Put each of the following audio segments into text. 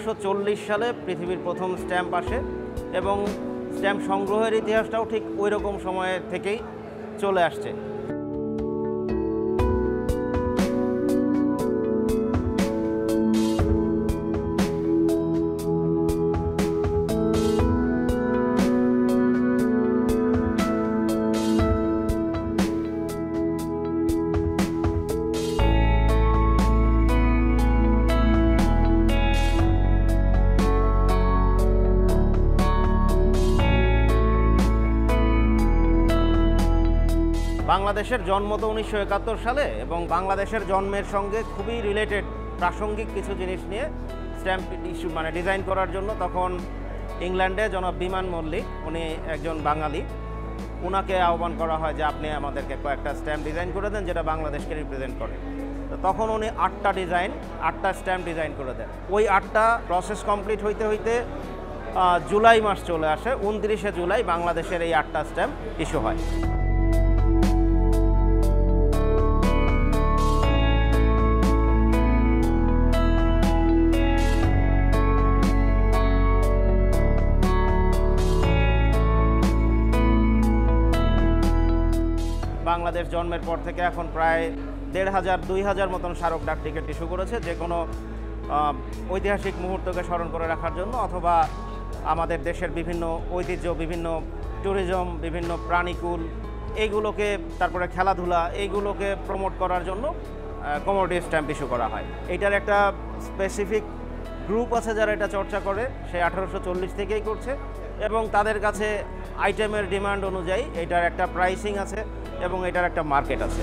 1840 সালে পৃথিবীর প্রথম স্ট্যাম্প আসে এবং স্ট্যাম্প সংগ্রহের ইতিহাসটাও ঠিক ওই রকম সময় থেকেই চলে আসছে। বাংলাদেশের জন্ম তো 1971 সালে এবং বাংলাদেশের জন্মের সঙ্গে খুবই রিলেটেড প্রাসঙ্গিক কিছু জিনিস নিয়ে স্ট্যাম্প ইস্যু ডিজাইন করার জন্য তখন ইংল্যান্ডে জনাব বিমান মল্লিক, উনি একজন বাঙালি, ওনাকে আহ্বান করা হয় যে আপনি আমাদেরকে কয়েকটা স্ট্যাম্প ডিজাইন করে দেন যেটা বাংলাদেশকে রিপ্রেজেন্ট করে। তো তখন উনি 8টা স্ট্যাম্প ডিজাইন করে দেন। ওই 8টা প্রসেস কমপ্লিট হইতে হইতে জুলাই মাস চলে আসে। 29শে জুলাই বাংলাদেশের এই 8টা স্ট্যাম্প ইস্যু হয়। বাংলাদেশ জন্মের পর থেকে এখন প্রায় 1500-2000 মতন স্মারক ডাক টিকিট ইস্যু করেছে, যে কোনো ঐতিহাসিক মুহূর্তকে স্মরণ করে রাখার জন্য অথবা আমাদের দেশের বিভিন্ন ঐতিহ্য, বিভিন্ন ট্যুরিজম, বিভিন্ন প্রাণীকুল, এইগুলোকে, তারপরে খেলাধুলা, এইগুলোকে প্রমোট করার জন্য কমোডিটি স্ট্যাম্প ইস্যু করা হয়। এইটার একটা স্পেসিফিক গ্রুপ আছে যারা এটা চর্চা করে, সে 1840 থেকেই করছে এবং তাদের কাছে আইটেমের ডিমান্ড অনুযায়ী এটার একটা প্রাইসিং আছে এবং এটার একটা মার্কেট আছে।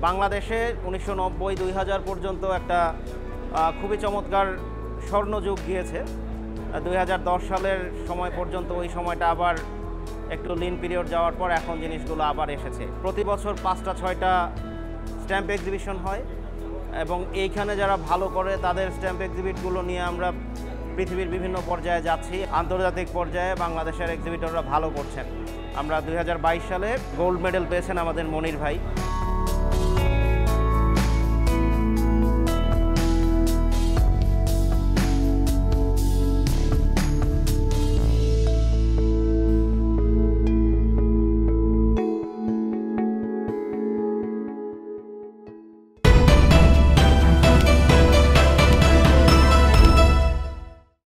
বাংলাদেশে 1990-2000 পর্যন্ত একটা খুবই চমৎকার স্বর্ণযুগ গিয়েছে। 2010 সালের সময় পর্যন্ত, ওই সময়টা আবার একটু লিন পিরিয়ড যাওয়ার পর এখন জিনিসগুলো আবার এসেছে। প্রতি বছর 5টা-6টা স্ট্যাম্প এক্সিবিশন হয় এবং এইখানে যারা ভালো করে তাদের স্ট্যাম্প এক্সিবিটগুলো নিয়ে আমরা পৃথিবীর বিভিন্ন পর্যায়ে যাচ্ছি। আন্তর্জাতিক পর্যায়ে বাংলাদেশের এক্সিবিটররা ভালো করছেন। আমরা 2022 সালে গোল্ড মেডেল পেয়েছেন আমাদের মনির ভাই।